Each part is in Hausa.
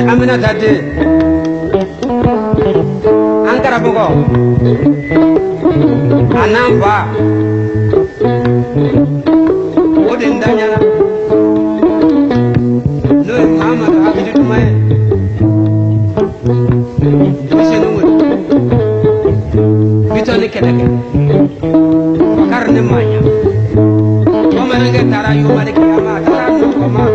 Amina tadi, angkara buko, anamba, odin danya, lo mama tu aku jadi mai, mesti nunggu, betul ni kena, karena maya, mama nak tara yu malik yama, tara nu kama.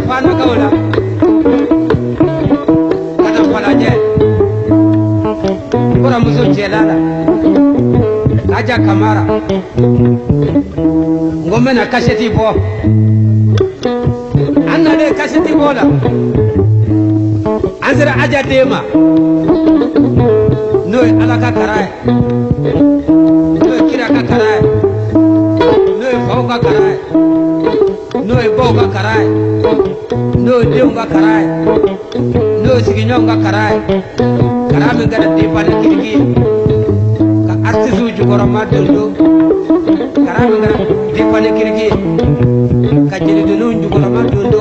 Pana kaula kata palaje kura muso jelala aja kamara ngome na kaseti bo anna de kaseti bola anzira aja dema no alaka karai no kira ka karai no fauka karai no boga karai no deunga karai no siginyonga karai karame ngada de pan kirki ka artisu jugoro madondo karame ngada de pan kirki ka jeli dunu jugoro madondo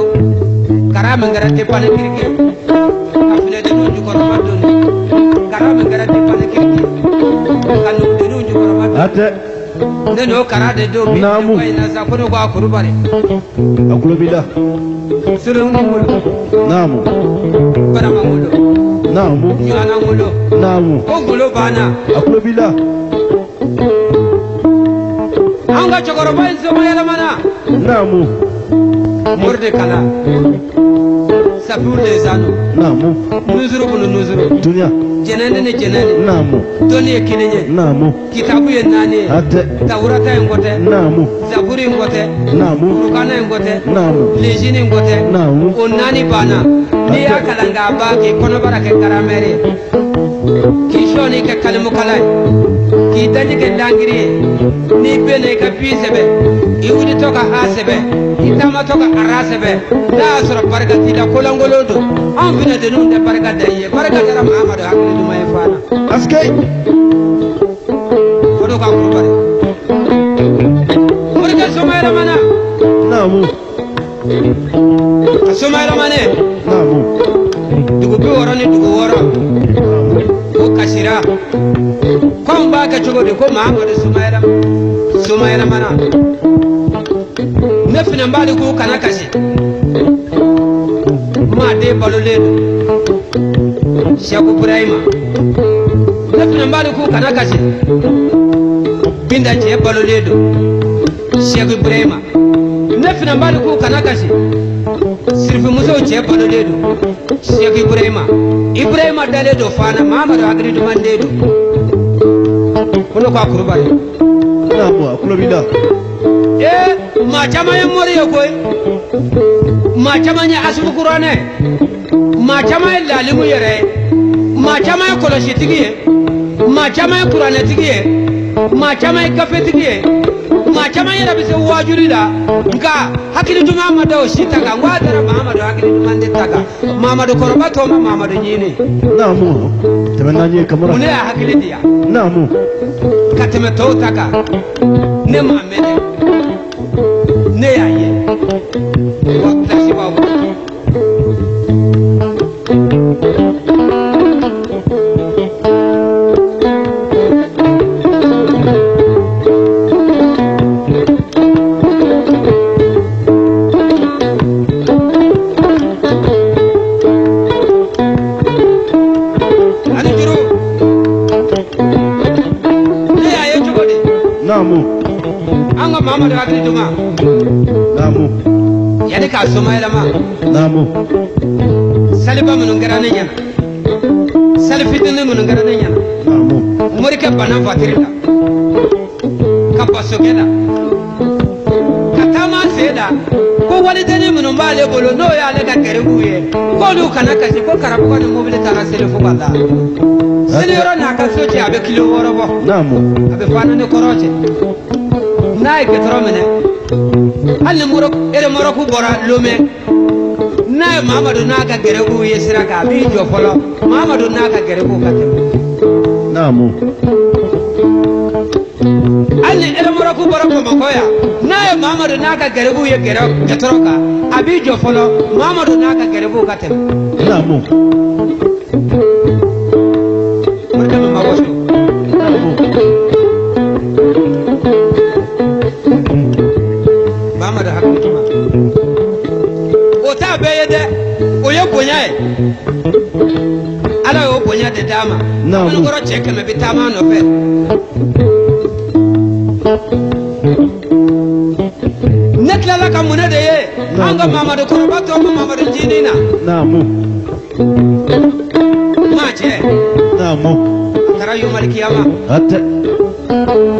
karame ngada de pan kirki ka fule dunu jugoro madondo karame ngada de pan kirki ka nu dunu jugoro madondo neno karade do bi na za kono ko akuru bare akulu bila suru ngulo namu para mangulo namu yana ngulo namu o ngulo bana akulu bila anga chokoro bai so mayala mana namu murde kala sapule zanu namu nuzuru bunu nuzuru dunia jenene ne jenene namu doni ekinenye namu kitabu ye nane ate tawrata ngote namu zaburi ngote namu rukana ngote namu lejini ngote namu onani bana ni akalanga ba ke kono barake karamere kishoni ke kalimu kalai ki daji ke dangiri ni bene ka pisebe iwudi toka hasebe itama toka arasebe la sura baraka tida kolangolodo an fina de nun de baraka daye baraka jara muhammadu hakili duma e fana aske fodo ka ko bare murga somayra mana namu somayra mane namu dugu bi woro ni dugu woro ko kasira ko ba ka jogo de ko muhammadu somayra mana nefina mbali ko kana kasi ma de baloledo Sheikh Ibrahima nefina mbali ko kana kasi binda je baloledo Sheikh Ibrahima nefina mbali ko kana kasi sirfi muso je baloledo Sheikh Ibrahima daledo fana Muhammadu agridu mandedo kono ko akurubare namu akulu bila ma chama ya mori koy ma chama nya asbu qur'ane ma chama ya lalimu yere ma chama ya koloshi tigiye ma chama ya qur'ane tigiye ma chama ya kafe tigiye ma chama ya rabise wajuri da nka hakili tu Muhammadu o shitaka ngwadara Muhammadu hakili tu mande taka Muhammadu korobato Muhammadu nyini namu temenanye kamera mune hakili dia namu kateme to taka ne mamede ne yaye wakta sibabu namu anga mama da hakili duma namu yadi ka somayla ma namu saliba mun ngara ne nyana salifitini mun ngara ne nyana namu morike bana fatirila ka pasokela katama seda ko walidani mun mbale bolo no ya le ka kerebuye ko lu kana kasi ko karabu ko mobile tara sele fo balla sele yoro na ka soci abe kilo woro bo namu abe fana ne koroche nay ke tromene alle muro ere moro ku bora lome nay mamadu na ka kerebuye siraka bi jo folo mamadu na ka kerebu katem namu alle ere moro ku bora ko makoya nay mamadu na ka kerebuye kero ketroka abi jo folo mamadu na ka kerebu katem namu marka ma washo namu mamadu hakuma ota beyede oye bonyae ala yo bonya de dama Naam. man goro cheke me bitama no fe nekla la kamune de ye Naam. anga mama de koro bato mama de jinina namu ma che namu tara yo malikiyama ate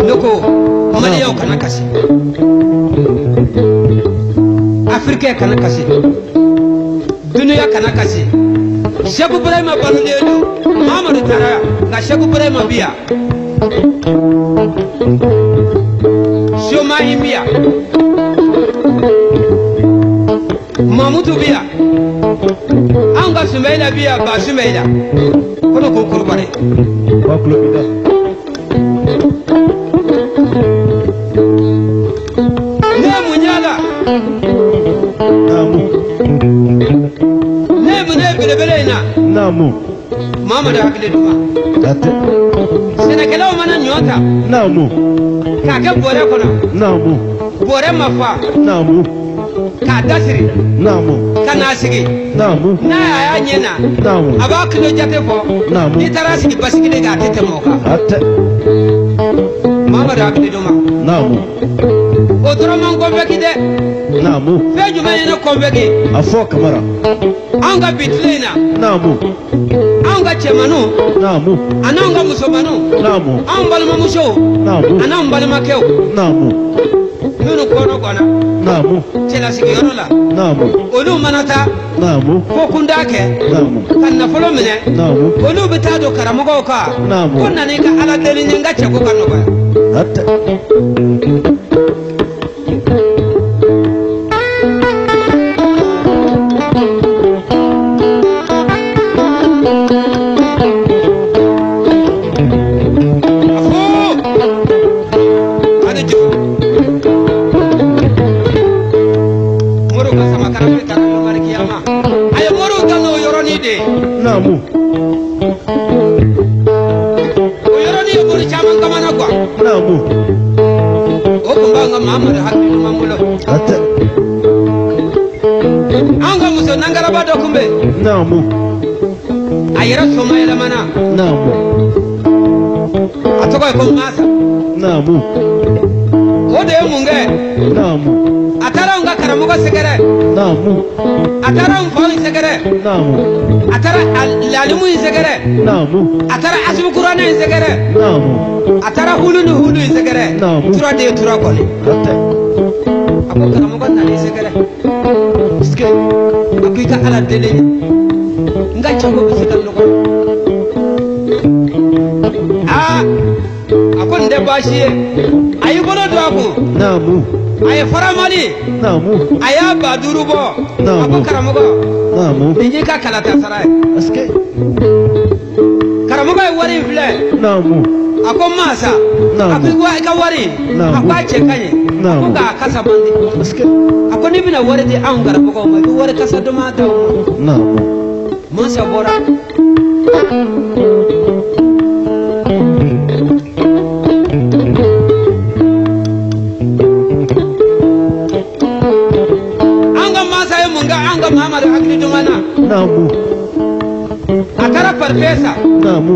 loko mali yo kana kasi afrika kana kasi dunia kana kasi Sheku Ibrahima Balulelu Mamadou Tara nga Sheku Ibrahima biya Shoma biya Mamudu biya anga Sumaila biya ba Sumaila kono ko kurbare wakulo bida ne munyala namu ne belebele na namu Mamadou hakile duma ate Senekelaw mana nyota namu ka ke bore kono namu bore mafa namu ka dasiri namu kana sigi namu na ya nyena namu aba kilo jate fo Naam. ni tara sigi basigi de ga tete moka ate Mamadou hakile duma namu o toro man ko bekide namu fe juma ne ko beki afo kamara anga bitlina namu anga chemanu namu ananga musomanu namu an balma musho namu anan balma kew namu nunu kono kona namu tela sigi yoro la namu olu manata namu ko kunda ke namu kan na folo mine namu olu bita do karamogo ka Naam. ko nani ka ala deli nyanga chego kan no ba ate ada jo moro ka sama karame tan no mari kiyama ay moro tan no yoroni de namu o yoroni e bori chaman kamana kwa namu o ko banga Mamadou hakki mamulo ate anga muso nangara ba do kumbe namu ayira soma yela mana namu atoko ko masa namu o de munge namu atara nga karamugo segere namu atara mfawi segere namu atara lalimu segere namu atara asbu qur'ana segere namu atara hulu segere Naam. tura de tura koni ate ako karamugo na de segere ske akika ala dele nga chango bisikal no ah ako nde bashi ayi bolo do ako namu ayi faramali namu aya baduru bo Naam. ako karamugo namu dinyi ka kalata sarai ske karamugo ay wari fle namu ako masa Naam. ako wa ka wari Naam. ako ache kanye Naam. ako ga kasa bandi ske ako ni bina wari de an gara ko ma wari kasa do ma dawo namu mun sabora anga masa yi munga anga Mamadou hakili dumana namu atara farfesa namu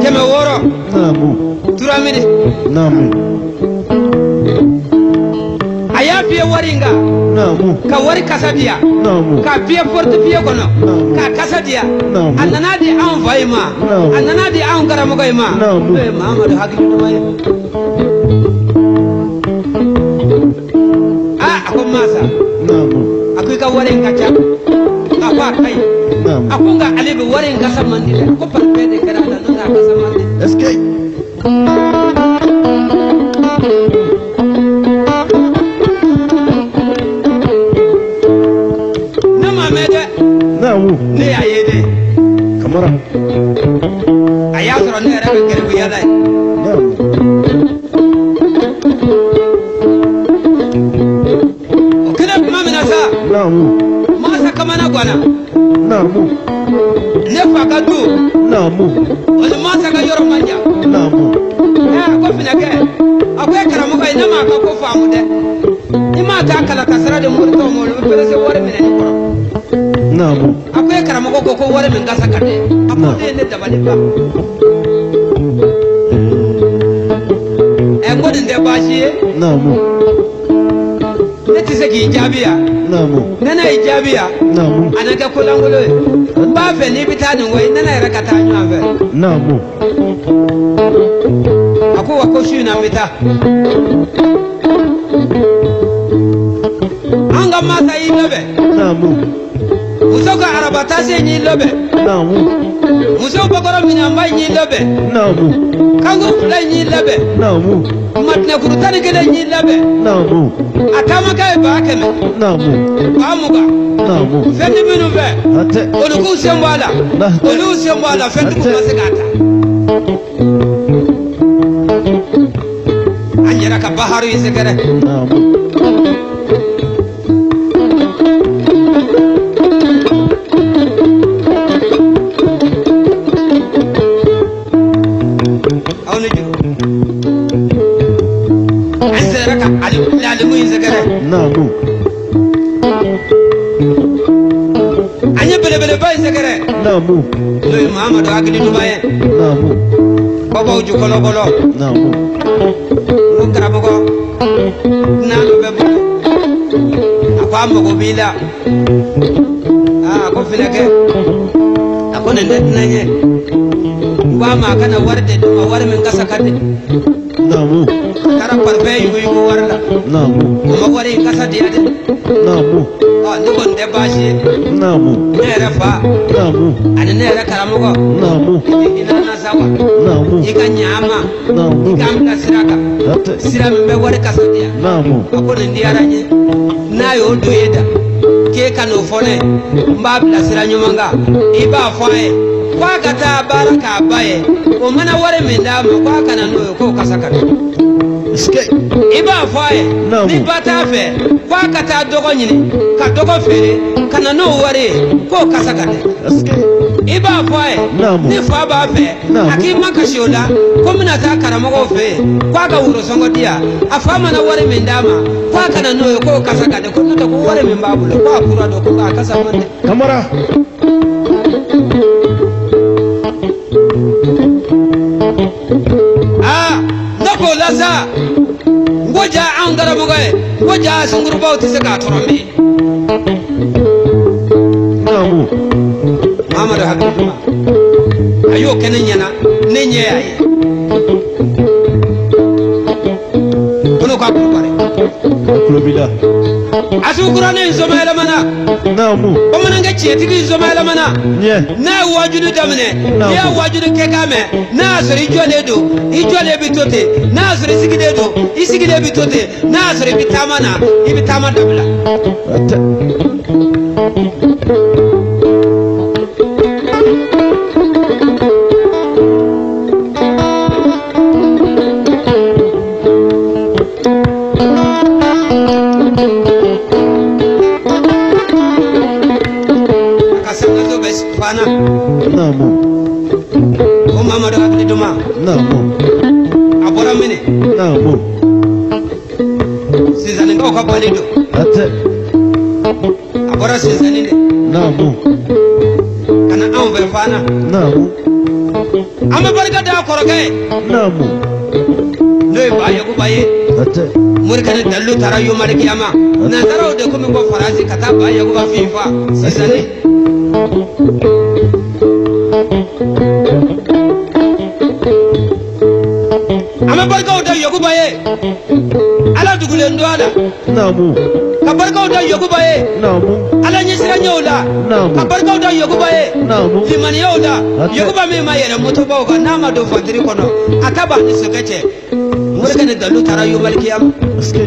keme woro namu tura mini Namu. aya fiye waringa Namu. ka wari kasadiya Namu. ka fiye forti fiye kono ka kasadiya Namu. annana di an fayima Namu. annana di an karamogo ima Namu. Muhammadu hakili dumaye akon masa Namu. akwai ka warin kaca a fa kai Namu. akun ga alibi warin kasa mandila ko farfe da kana da nuna kasa mandila Escape. na mamede Namu. ne yaye de Kamara. a ya sɔrɔ ne yɛrɛ bɛ gɛrɛ yada ye Namu. o kɛnɛ tuma min na sa Namu. masa kamana ganna Namu. ne fa ka du Namu. o ni masa ka yɔrɔ man jan Namu. a ko finɛkɛ a ko e karamɔgɔ ye ne m'a ka ko faamu dɛ i m'a ta kala ka sira de moritɔ ma olu bɛ perese wari minɛ ni kɔrɔ Namu. a ko e karamɔgɔ ko ko wari min kasa ka di a ko de ye ne dabali ba ɛ n ko nin tɛ baasi ye Namu. ne tɛ se k'i jaabi yan Namu. ne ne y'i jaabi yan Namu. a na kɛ kolangolo ye n b'a fɛ n'i bɛ taa nin ko ye ne yɛrɛ ka taa ɲɔgɔn fɛ Namu. a ko wa ko su in na n bɛ taa an ka masa y'i labɛn Namu. muso ka araba taase y'i labɛn Namu. muso bakɔrɔ minɛnba y'i labɛn Namu. kanku fila y'i labɛn Namu. matinɛkuru tan ni kelen y'i labɛn Namu. a taamakɛ ye ba kɛmɛ Namu. ba mugan Namu. fɛn ti minnu fɛ Ate. olu k'u sen bɔ a la olu sen bɔ a la fɛn tigiw ma se k'a ta an yɛrɛ ka baharu yi sɛgɛrɛ Namu. aw ni juru an sɛgɛrɛ ka alimu yi sɛgɛrɛ Namu. an ye belebeleba yi sɛgɛrɛ Namu. n'o ye mahamadu hakili duman ye Namu. bɔbɔw ju kɔlɔkɔlɔ Namu. n ko karamɔgɔ dunan dɔ bɛ bɔ a ko a mago b'i la a ko finɛkɛ a ko nin tɛ dunan ye n ko a ma a kana wari de di ma wari min kasa ka di Namu. a taara parfɛn yugu wari la Namu. o ma wari in kasa diya dɛ Namu. ne kɔni tɛ baasi ye Namu. ne yɛrɛ fa Namu. ani ne yɛrɛ karamɔgɔ Namu. i nana sa wa Namu. i ka ɲa an ma Namu. i k'an bila sira kan Ate. sira min bɛ wari kasa diya Namu. a ko nin diyara n ye n'a y'o don e da k'e ka n'o fɔ ne ye n b'a bila sira ɲuman kan i b'a fɔ a ye ko a ka taa baara k'a ba ye o mana wari min d'a ma ko a kana n'o ye k'o kasa ka di Escape. i b'a fɔ a ye Naamu. ni ba t'a fɛ ko a ka taa dɔgɔ ɲini ka dɔgɔ feere ka na n'o wari ye k'o kasa ka di Escape. i b'a fɔ a ye Naamu. ni fa b'a fɛ Naamu. a k'i ma kasi o la ko n bɛna taa karamɔgɔw fɛ yen ko a ka worosɔngɔ di yan a fa mana wari min d'a ma ko a kana n'o ye k'o kasa ka di ko n'o tɛ ko wari min b'a bolo ko a kura don ko nka a kasa man di Kamara. aa ne k'o la sa n ko ja anw karamɔgɔ ye n ko ja sungurubaw tɛ se k'a tɔrɔ min Namu. Mahamadu hakili duman a y'o kɛ ne ɲɛna ne ɲɛ y'a ye ko n'o ka kulubali Kulobila. a sugukuranin nsɔmɔ yɛlɛmana Namu. bamanankɛ tiɲɛtigi nsɔmɔ yɛlɛmana Nye. n'a ye wajulu daminɛ n'i y'a wajulu kɛ k'a mɛn n'a y'a sɔrɔ i jɔlen don i jɔlen bɛ to ten n'a y'a sɔrɔ i sigilen don i sigilen bɛ to ten n'a y'a sɔrɔ i bɛ taama na i bɛ taama dabila Ate. a ka sangaso bɛ banna Namu. ko Mahamadu hakili duman Namu. a bɔra minɛ Namu. sinsanninkaw ka bɔli don Ate. a bɔra sinsannin de Namu. ka na anw fɛ fana Namu. an bɛ barika da a kɔrɔkɛ ye Namu. no ba yakuba ye ate murkan dallu tara yomar kiyama na tarawo da kuma ko farazi kata ba yakuba fifa sisane ama barkaw da yakuba ye ala dugule ndwala namu ka barkaw da yakuba ye namu ala nyisira nyola namu ka barkaw da yakuba ye namu liman yola yakuba me ma yere moto bawga na ma do fadiri kono ataba ni sukace murkan dallu tara yomar kiyama aske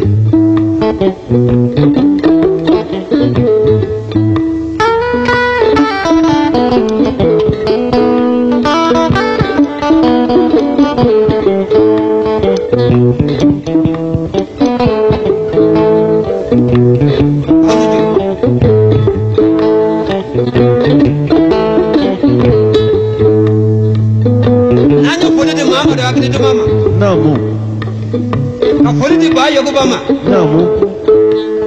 namu ka foli di ba yakuba ma namu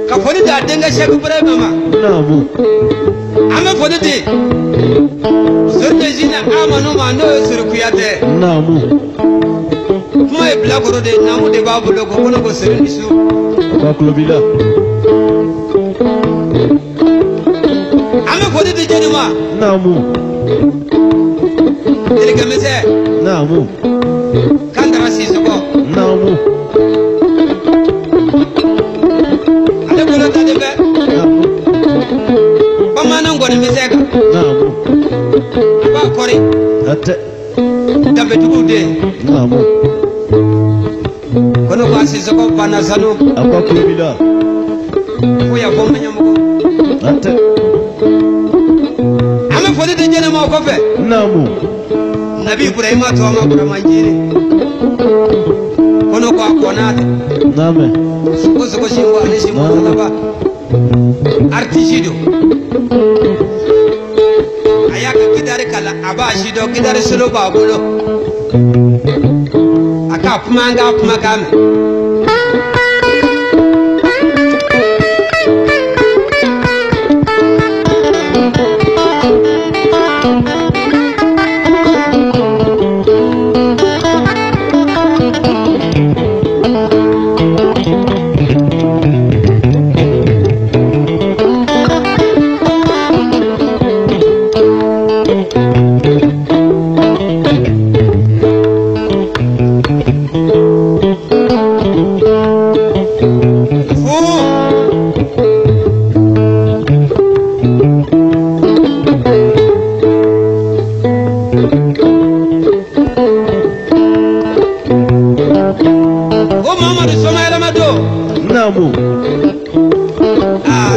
ka foli da denga shegu ibrahim ma namu ama foli di zurne jina amanu ma no surkuyate namu kuma e blagoro de namu de babu logo kono ko sirin isu abakulobila ama foli di jenima namu dirga mese namu kandara sisuko namu ale kono tade be namu bamana ngoni miseka namu ba kori ate dambe tugude namu kono ko sisuko bana sanu abakulobila ko ya bomma nyamugo ate ama foli di jenima ko fe namu nabi ibrahim to ma burama jiri kono ko akonate name suko shimbo ani shimbo talaba artishido ayaka kidare kala aba shido kidare solo babulo aka puma kame namu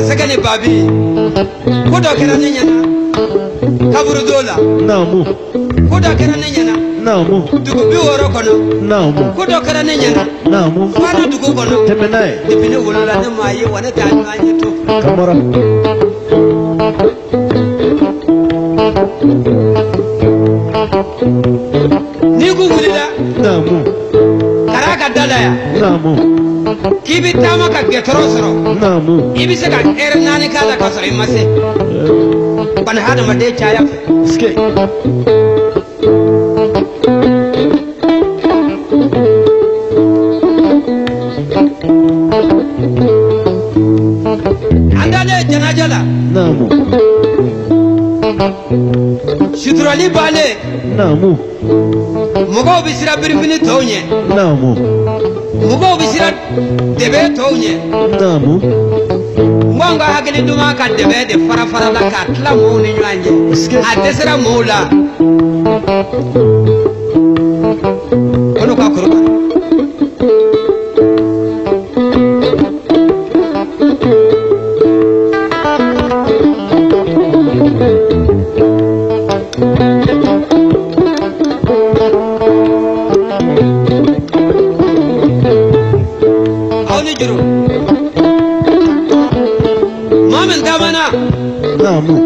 sakane babi ko do kera ne nyana kaburu dola namu ko do kera ne nyana namu dugu bi woro kono namu ko do kera ne nyana namu fara dugu kono temenai dipine wolola ne mayi wana ta anyi to kamara ni ku wulila namu karaka dalaya namu kibi tama ka getoro soro namu ibi se ka nani kala ka soro imase ban hada ma de chaya ske andale janajala namu suturali bale namu mugo bisira biribini tonye namu mugo bisira debe tonye namu mwanga hakili duma ka debe de fara fara la ka tla mo ni nyanje adesira mola kono ka kuruba juru mamen damana namu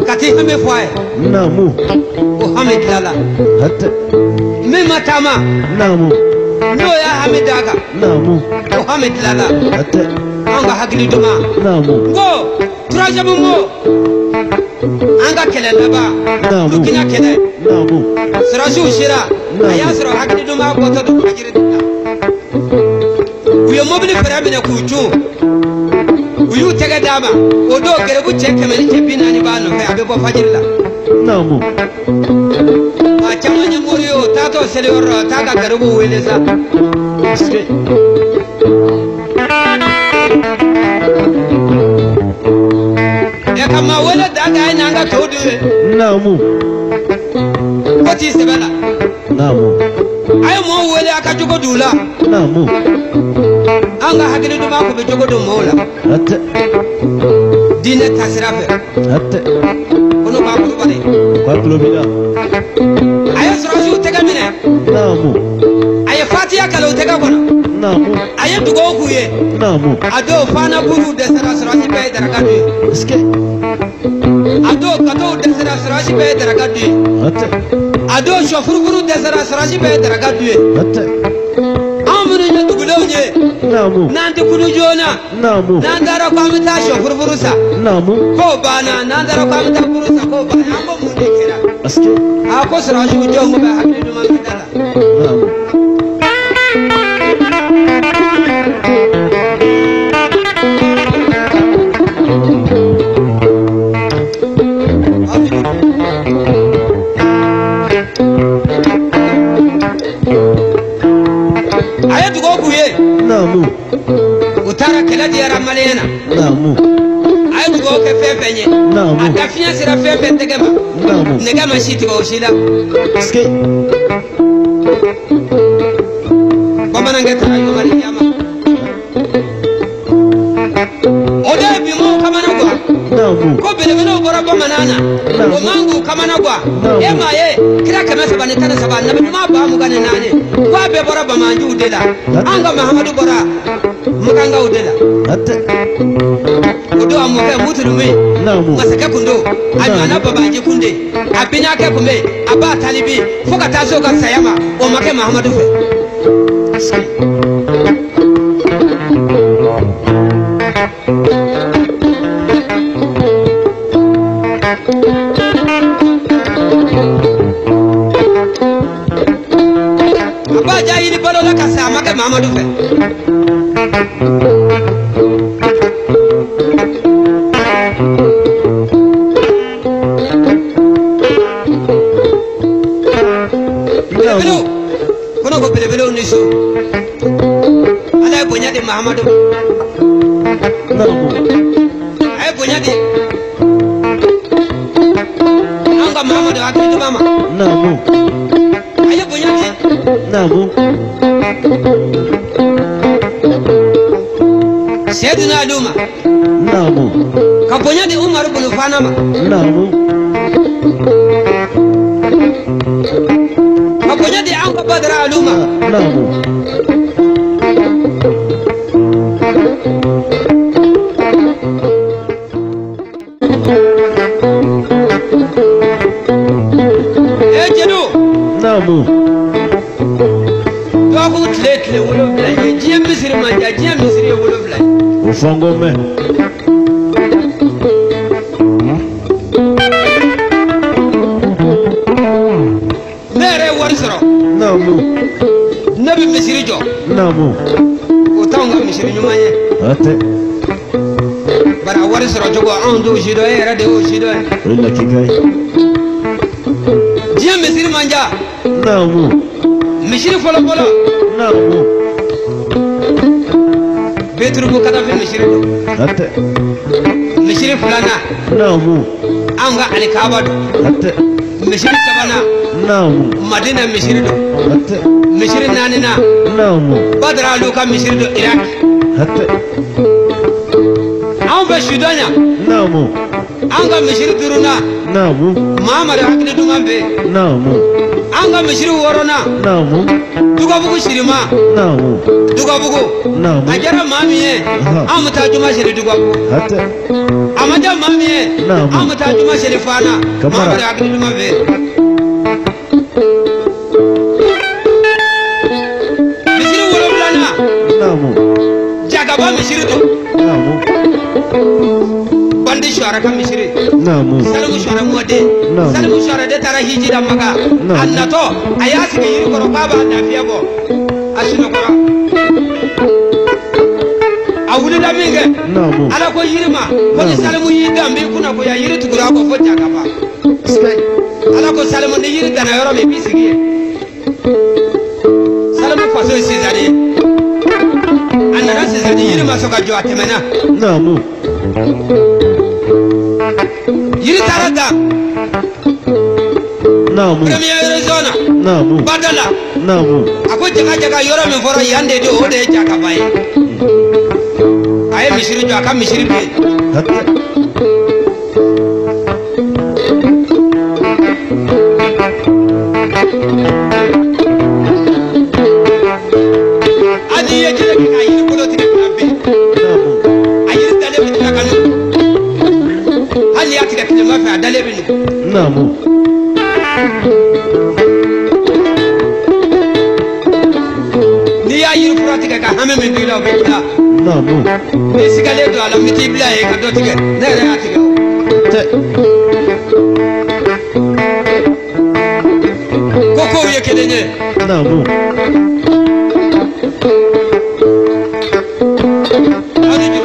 kati hame fwaye namu o hame kilala hatta me matama namu no ya hame daga namu o hame kilala hatta anga hagli duma namu go troisième mot anga kelelaba namu lukina kele namu sirasu shira ayasro hakni duma ko to do fajiri uyo mobili farabi na kuju uyu tega dama odo gerebu cheke meli chepina ni bano fe abe bo fajiri la namu a chamanya muriyo tato selioro taga gerebu weleza ya kama wala daga ina nga todu namu koti sebela namu ayo mo wele aka jogo dula namu anga hakili duma ko be jogo do mola atte dine tasirafe atte kono ba ko bale kwa klobina ayo soroju tega mine namu ayo fatiya kala tega kono namu ayo dugo kuye namu ado fana buru de sara soroji be darakadu iske ado kato de sara soroji be darakadu atte ado shofuru buru de sara soroji be darakadu atte amuru ya dugulonye namu nanti kudu jona namu nandara kwa mita shofuru buru sa namu ko bana nandara kwa mita buru sa ko bana ambo munde kira iske ako soroji jongo ba hakili duma kidala namu ayatu go kuye namu utara kala diara malena namu ayatu go ke fefenye namu akafiya sira fefe tegema namu negama shiti go shila iske bamana ngeta ayo mari yama ode bi mo kamana gwa namu ko belebele bora bamanana ko mangu kamana gwa e maye kira kama sabane tana sabane nabi ma ba mu gane nane kwa be bora bamanju udela anga muhammadu bora mukanga udela atte odo amoke mutulume namu masaka kundo anyana babaji kunde abinya ke kume aba talibi foka taso ga sayama o make muhammadu fe aba jayini balola ka sa make muhammadu fe belebelo kono ko belebelo ni so ala bonya de muhammadu namu ay bonya de anga muhammadu akili mama namu ay bonya de namu sayyidina luma namu ka bonya de umar ibn fanama namu ka bonya de anga badra luma namu e jedo namu do ko tle wolo bla ye jiya misiri manja jiya misiri wolo bla ufangome mere wor soro namu nabi misiri jo namu o tawga misiri nyumanye atte bara wor soro jogo on do jido e rade o jido illa kikai jiya misiri manja namu misiri folo folo namu betru bu kada fi misiri do atte misiri fulana namu anga alikaba do atte misiri sabana namu madina misiri do atte misiri nanina namu badra luka misiri do iraq atte an fe shudanya namu anga misiri duruna namu mamadu hakili duman be namu anga misiri worona namu dugabugu shirima namu dugabugu namu ajara mamiye amuta juma shiri dugabugu atte amada mamiye Naam. amuta juma shiri fana Kamara. mamadu hakili duman be misiri wolowulana namu jagaba misiri do namu bandi bandi shara kan mishiri Namu. salmu shara mode salmu shara de tara hijira maka annato ayasi ke yiri koro baba na fiabo asino koro awuli da minge Namu. ala ko yirima ko ni salmu yi dambe kuna ko ya yiri tugura ko fota kafa ala ko salmu ni yiri dana yoro me bisigi salmu faso sizari anara sizari yirima soka jo atemena Namu. yiri tarada Namu. premier zona Namu. badala Namu. ako jaga yoro me foro yande do ode jaka baye aye mishiri jo aka mishiri be Hatta. adi ye jere ke ayi ko do tike be Namu. ayi dale be tike kanu hali ya tike tike ma fa dale be Namu. ni ya yiri kura tike ka hame min dilo be ta Namu. ni sigale do ala miti bla e ka do tike ne re ya tike Te. koko ye kedenye Namu. adi ju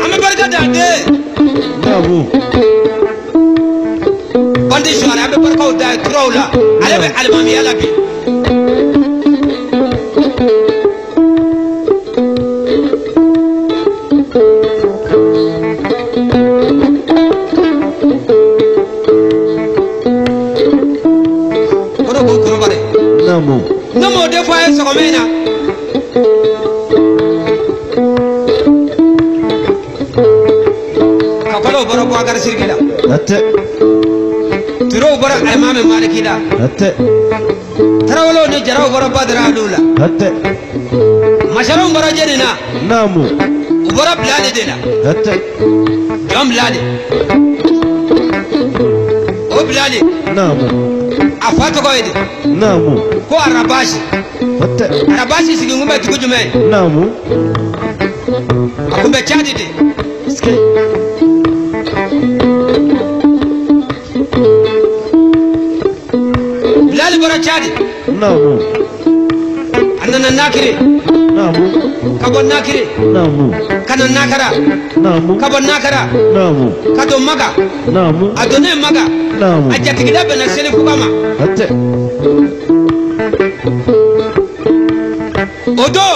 ame barka da de Namu. bandi shara abe barka da trawla ale be almami yala bi kono ko kono bare Namu. no mo de fa so ko mena ka kolo boro ko agar sirgila Hatta. tiro boro almami malikida Hatta. tarawlo ne jaraw boro badra dula Hatta. masharon boro jenina Namu. boro blade dela Hatta. jam blade o blade Namu. afato ko ede Namu. ko arabashi Hatta. arabashi sigi ngumbe tukujume Namu. akumbe chadi de blade boro chadi Namu. anana nakire Namu. kabon nakire Namu. kana nakara Namu. kabon nakara Namu. kato maga Namu. adone maga Namu. ajatigida bena sele fukama Hatta. odo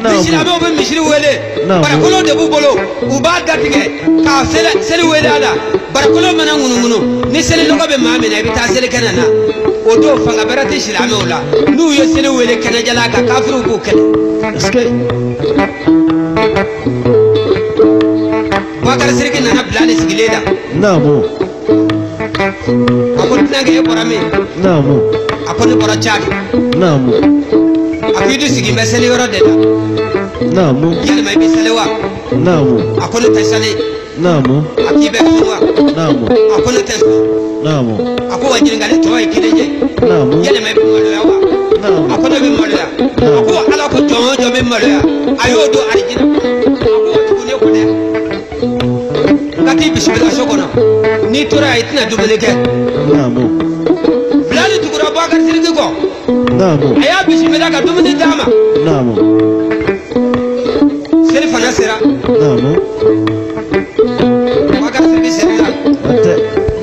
Naam. mishirabe obe mishiri wele Naam. barakolo de bu bolo uba datige ka sele wele ala barakolo mana ngunu ni sele logo be ma mena bi ta sele kanana odo fanga berati shirame ola nu yo sele wele kana jala ka kafiru ko kele Eske. wakar sirki nana blani sigileda Namu. akon tinange e borame Namu. akon bora chadi Namu. akidu sigi be sele yoro de Namu. yalla may be sele wa Namu. akon ta sele Namu. akibe wa Namu. akon ta Namu. ako wajin ngale to ay kileje Namu. yalla may be mo ya wa Namu. ako be mo ya ako ala ko jo be mo ya ayo do arjina ako ko ne ko ne ngati bismillah shokono ni tora itna dubele ke Namu. blali tukura bakar sirgi ko Namu. aya bismillah ka dumini dama Namu. seri fana sera Namu. bakar sirgi sera Hatta.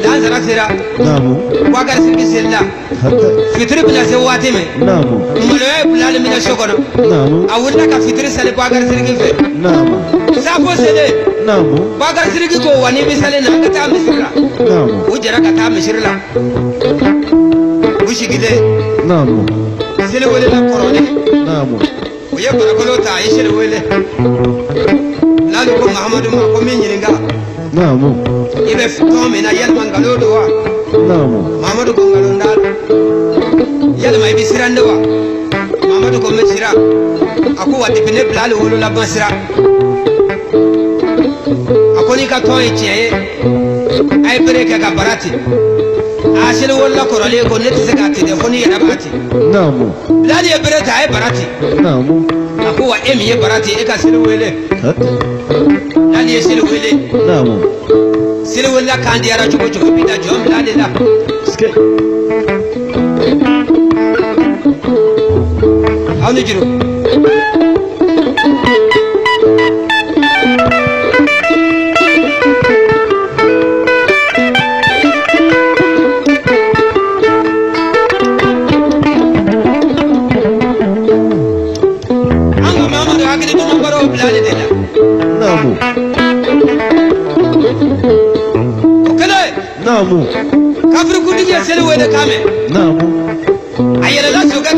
dan sera sera Namu. bakar sirgi sera Hatta. fitri bila se wati me Namu. maloya blali mina shokono Namu. awulla ka fitri sale bakar sirgi fe Namu. safo sele Namu. bakar sirgi ko wani misale na ka ta misira Namu. ujara ka ta misirla ushigide Namu. sele wele la korone Namu. oye barakolo ta yi sele wele lalu ko muhammadu ma ko min yininga Namu. ibe fito mina yalma ngalo do wa Namu. muhammadu ko ngalo ndal yalma ibi sirande wa muhammadu ko mesira ako wati bine blal wolo la basira ako ni ka ton e tiye ay breke ka barati ashil walla korale ko ne tsaka telefoni ya barati namu lali ya breta ay barati namu ako wa emi ya barati e ka silu wele hatta lali ya silu wele namu silu wala kandi ara chuko chuko bida jom lali la ske awni jiru namu okele namu kafir kudi ya sele wele kame namu ayela la sogaka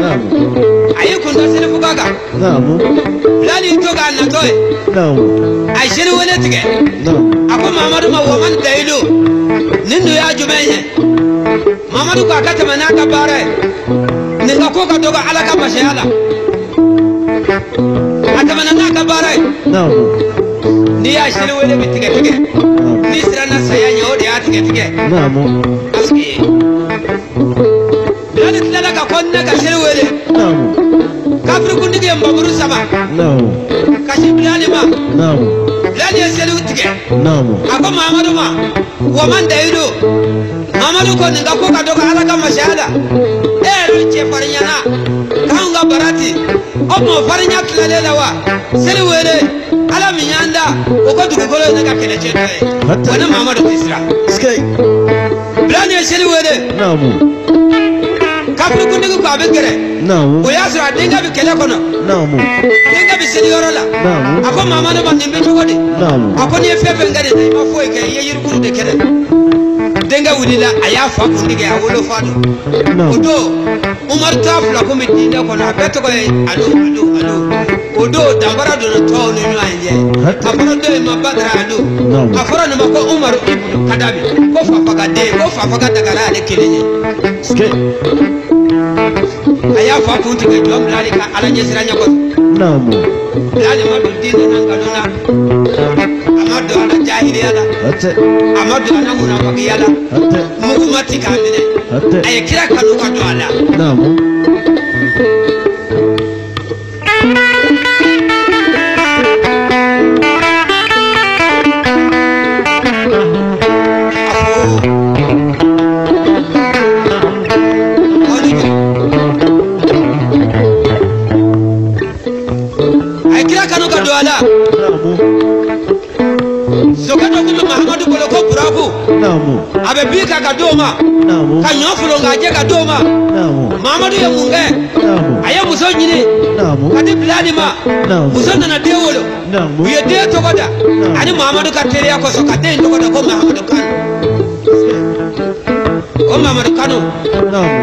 namu ayi kunda sele fugaga namu lali to ga na toy namu ay sele wele tige namu ako mamadu ma woman dailu nindo ya jumenye mamadu ka kata manaka bare ninga ko ka doga alaka mashala atamana naka bare namu ni ya sele wele bitige tige ni sirana sayanya odi ya tige tige namu aski lali tlala ka konna ka sele wele namu kafir kundige mbaburu sama namu kashi bilali ma namu lali ya sele tige namu ako mamadu ma woman dailu mamadu ko ninga ko ka doga alaka mashala ero che farinyana kanga barati omo farinya tlale lawa sele wele ala minyanda o ko dugu golo ne ka kele che tay wana mamadu isra ske bilali ya sele wele namu kafir kundige ko abegere namu o yasra dinga bi kele kono namu dinga bi sele yorola namu ako mamadu ma nimbe chogodi namu ako ni fefe ngade dai ma foi ke ye yirkuru de kele denga wulila aya fa kundige ya wolo fado namu odo umar tafla ko mi dinda ko na beto ko alo odo dambara do no to no no anje afara do ma badra alo afara no ko umar ibnu kadabi ko fa faga de ko fa faga daga la le kelenye ske aya fa kuntige jom lalika ala nyesiranya ko namu lali ma do dinda nan gadona amado ala jahiliyala hatta amado ana munafaqiyala hatta mugu mati kamine hatta ay kira kanu ka do ala namu ay kira kanu ka do ala namu sokato kuma mahamadu bolo ko buraku namu abe bika ka doma namu ka nyofulo ngaje ka doma namu mahamadu ya munge namu aya muso nyini namu kadi bilali ma namu muso na dewolo namu uye de to goda ani mahamadu ka tere ya ko so ka de to goda ko mahamadu kan ko mahamadu kanu namu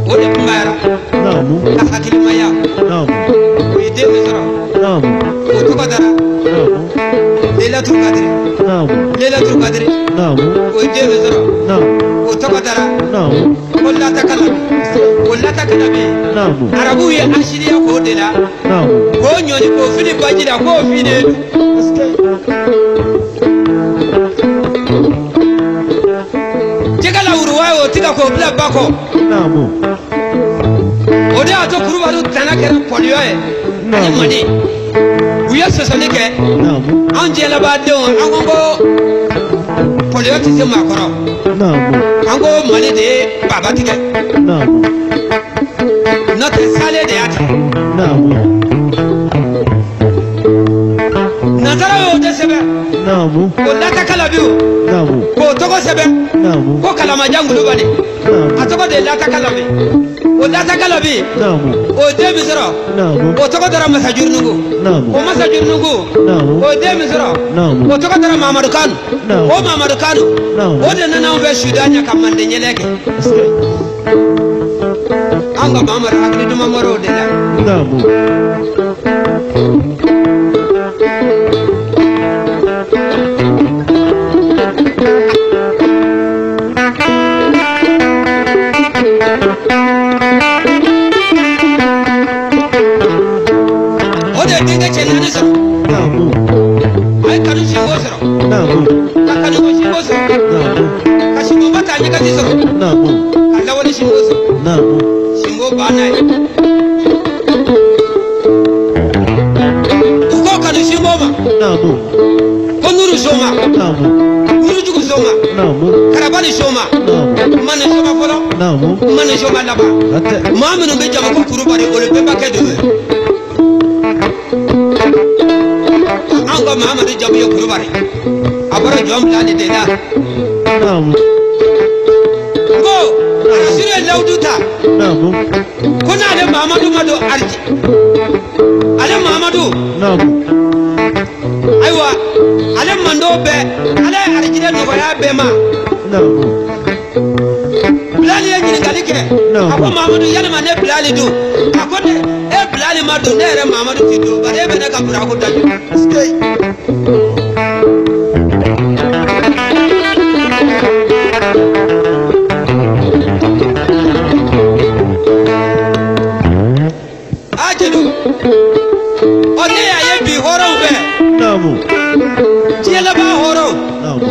o de kumbara namu ka hakili maya namu uye de misra namu o to goda namu lailatul qadr namu lailatul qadr namu o de misra namu o to goda namu wala takalabi namu arabu ya ashiriya ko de la namu ko nyoni ko fili bajira ko fine jigala uruwayo tiga ko bla bako namu ode ato kurubaru tanakera polio e namu mani uya sosolike namu anjela badde angongo polio tise makoro namu ango mali de baba tige namu note sale de ati namu nazara yo de sebe namu ko lata kala biu namu ko togo sebe namu ko kala majangulu bane namu atogo de lata kala bi o lata kala bi namu o de misro namu o togo dara masajurnugo namu o masajurnugo namu o de misro namu o togo dara mamadu kanu Naam. o mamadu kanu Naam. o de nana be sudanya kamande nyeleke ske anga mamadu hakli duma maro de la namu o de dinga chenani soro namu ay kanu shingo soro Namu. Kakanu ko shimboso. Namu. Kashimbo bata ni katiso. Namu. Kala wani shimboso. Namu. Shimbo bana. Uko kanu shimbo ma. Namu. Konuru shoma. Namu. Nuru jugu shoma. Namu. Karabani shoma. Namu. Mane shoma folo. Namu. Mane shoma laba. Ate. Maminu be jama ko kuru bari ole be bakedo. Anga Muhammadu jamu yo kuru bari. Abara jom lani de da. Namu. Go. Arasire lauduta. Namu. Kuna ale Muhammadu mado arji. Ale Muhammadu. Namu. Aywa. Ale mando be. Ale arjide no ya be ma. Namu. Bilali yini galike. No. Ako Muhammadu yana mane Bilali do. Ako ne e Bilali mado ne re Muhammadu tido. Bare be ne ka pura ko daju. Stay. Ajelu. Ode ya ye bi horo be. Namu. Tiela ba horo. Namu.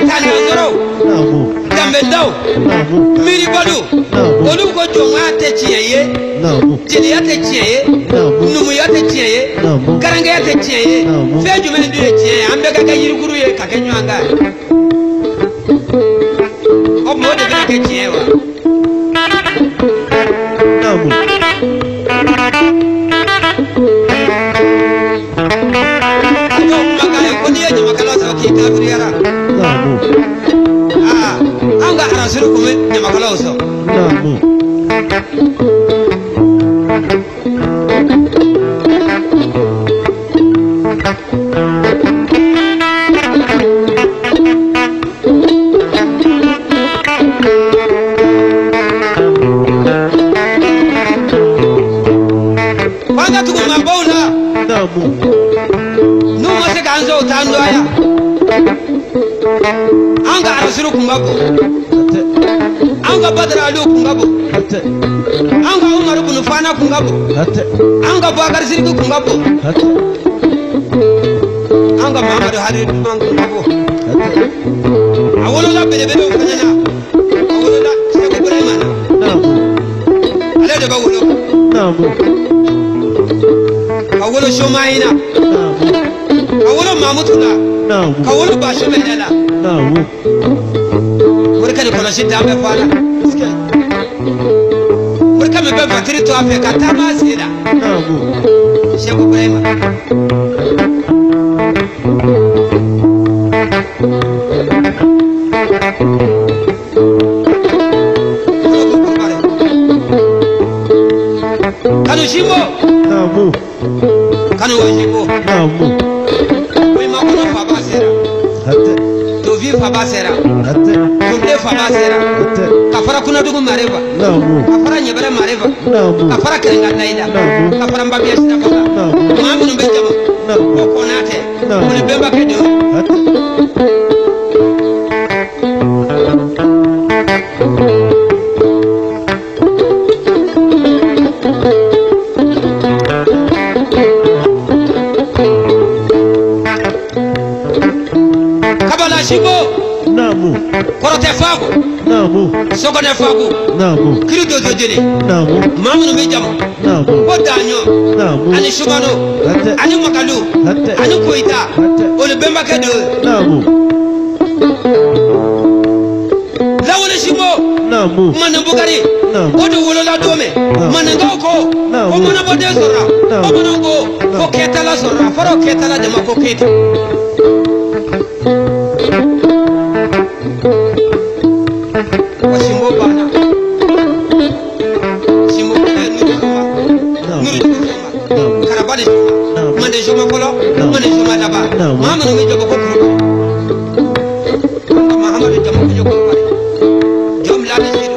Kana zoro. Namu. Gambendao. Namu. Miri badu. Namu. Olu ko jonga te tieye. Namu. Jeli ya te tieye. Namu. Numu ya te tieye. Namu. Karanga ya te tieye. Namu. Fe jumene du ye tieye. Ambe ka ka yirukuru ye ka ke nywanga. O mo de ka ke tieye wa. Namu. Ayo makala ko ni ye nyamakala sa ki ta buriara. Namu. Ah, anga arasuru ko me nyamakala so. Namu. Wanga tuko mabona. Namu. Nu mo se kanzo tando aya. Anga arasuru kungabo. Ate. Anga badra lu kungabo. Ate. Anga Umar ibn Fana kungabo. Ate. Anga Bakar Siddiq kungabo. Ate. Anga Muhammad Hari kungabo. Ate. Awolo la bele bele kanyana. Awolo la seko Ibrahim. Namu. Ale de bawolo. Namu. Awolo Shomaina. Namu. Awolo Mamutuna. Namu. Awolo Bashu Bedala. Namu. Murka de kono shita me fana. Murka me be batiri to ape katama sida. Namu. Seko Ibrahim. Kanu shimbo. Namu. Kanu wajimbo. Namu. Oi makono faba sera. Ate. Tovi faba sera. Ate. Tumde faba sera. Ate. Kafara kuna dugu mareva. Namu. Kafara nyebere mareva. Namu. Kafara kerenga laida. Namu. Kafara mbabia sida fala. Namu. Mamu numbe jama. Namu. Okonate. Namu. Muli bemba kedo. Ate. Kabala shimbo. Namu. Korote fago. Namu. Sogone fago. Namu. Kiri dojo jeli. Namu. Mamu numbe jama. Namu. Odanyo. Namu. Ani shugano. Ate. Ani makalu. Ate. Ani koita. Ate. Oli bemba kedo. Namu. Lawole shimbo. Namu. Mana bugari. Namu. Odo wolo la dome. Mana ngoko. Namu. O mana bode zorra. Namu. O mana ngo. Ko keta la zorra. Faro keta la dema ko keta. Wa shimbo bana. Shimbo nuru kuma. Nuru kuma. Karabali kuma. Mande shoma kolo. Mande shoma daba. Namu. Mama no me jobo ko kuru. Muhammadu jamo ko jogo pare. Jom la de sido.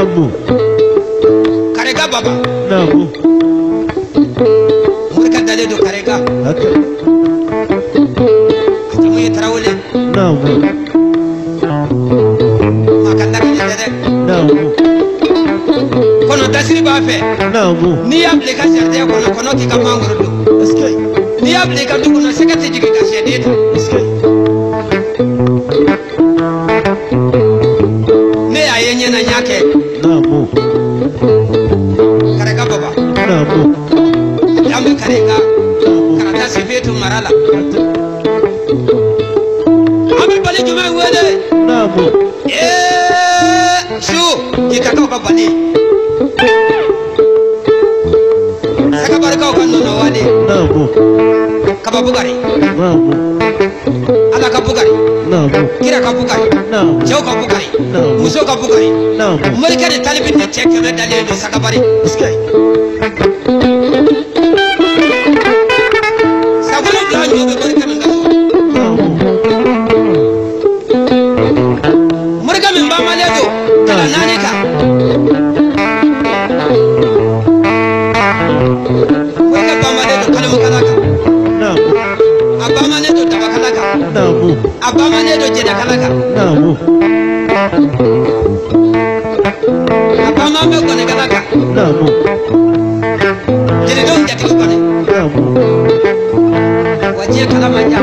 Namu. Karega baba. Namu. Murka dale do karega. Haka. Atamu ye tarawole. Namu. Makanda kene. Namu. Kono tasiri ba fe. Namu. Ni ablika jardin kono ki ka mangoro do. Eske. Ni ablika du kono sekati jigi ka shedeta. Eske. Ne ayenye na nyake. Namu. Karega baba. Namu. Jambe karega. Karata sifetu marala. Ami bali juma wele. Namu. Shu kikaka ka bali. Saka barka ka nono wale. Namu. Kaba bugari. Namu. Ala ka bugari. Namu. Kira ka bugari. Namu. Jau ka bugari. Namu. Muso ka bugari. Namu. Mulka de talibin de check me dalil do saka bari. Eske. Sagolo do nyobe mulka min gaso. Namu. Mulka min ba maledo. Kala nani ka. Mulka ba maledo kala mukala ka. Namu. Abama ne do tabakala ka. Namu. Abama ne do jeda kala ka. Namu. Abama me gone kala ka. Namu. Jere do jati ko gone. Namu. Waje kala manja.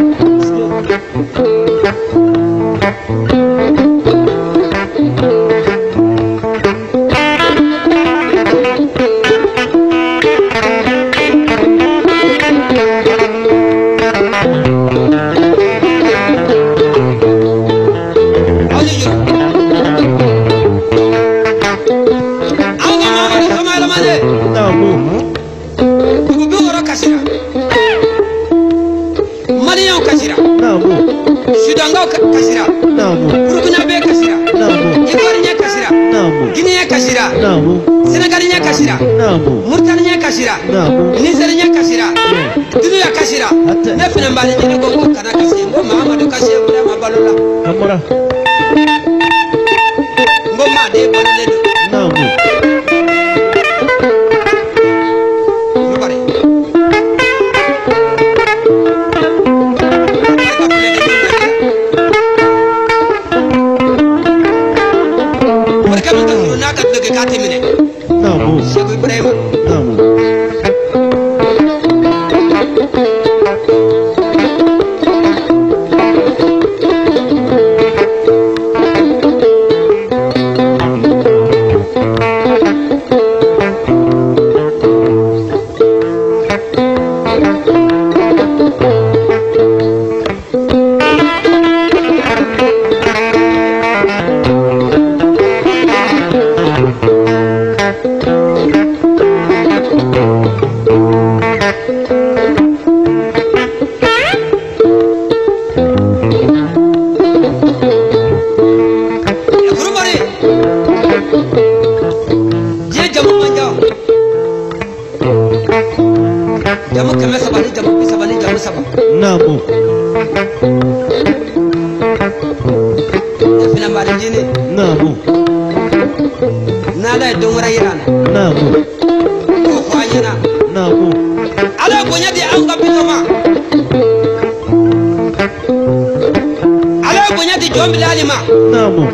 Kasira. Namu. Burkina be kasira. Namu. Ivoire kasira. Namu. Guinée kasira. Namu. Sénégal kasira. Namu. Mauritanie kasira. Namu. Nigeria kasira. Dunia kasira. Ne fina mbali ni ko kana kasira. Ngo Mahamadou kasira bula mabalola. Kamara. Ngo ma de balale do. Namu. Bari. Namu. Cheikh Ibrahima. Namu. Jamu keme sabani jamu sabani jamu sabah. Namu. Fina mbali jini. Namu. Nala dongora irana. Namu. Ko kwanyana. Namu. Ala bonya di anga binoma. Ala bonya di jombi lalima. Namu.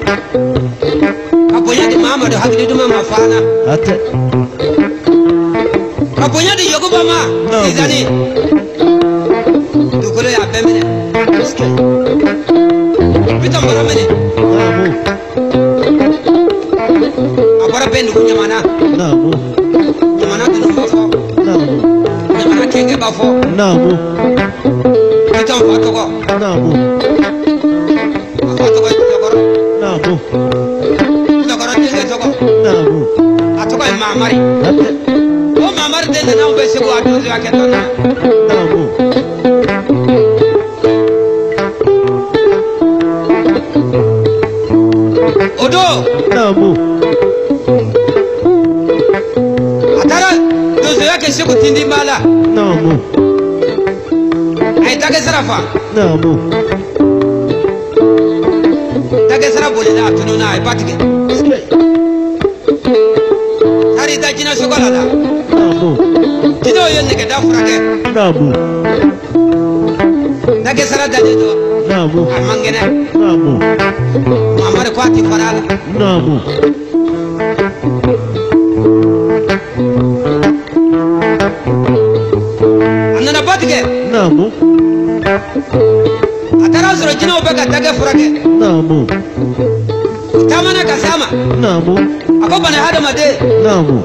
Abonya di Mahamadou hakili duma mafana. Ate. Abonya di Yoguba ma. Izani. Dukolo ya bemene. Bita mbara mene. Namu. Abara bendu kunyamana. Namu. Nyamana dunu bafo. Namu. Nyamana kenge bafo. Namu. Bita mfatoko. Namu. Mfatoko yokoro. Namu. Yokoro tinge toko. Namu. Atoko mamari. Ate. O mamari dende na ubese kwa adozi wake tona. Namu. Odo. Namu. Atara dozo yake siku tindi mala. Namu. Ay tage sarafa. Namu. Tage sara bole na tunu na ay patike. ye nege da furakɛ Namu. nage sara dalen jɔ Namu. a man kɛnɛ Namu. mamari ko a ti fara a la Namu. a nana ba tigɛ Namu. a taara sɔrɔ jinɛw bɛ ka dagɛ furakɛ Namu. u taamana ka s'a ma Namu. a ko bani hadamaden Namu.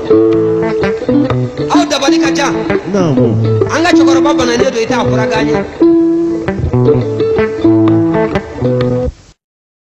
aw dabali ka ca Namu. an ka cɛkɔrɔba bananen don i t'a furakɛ an ye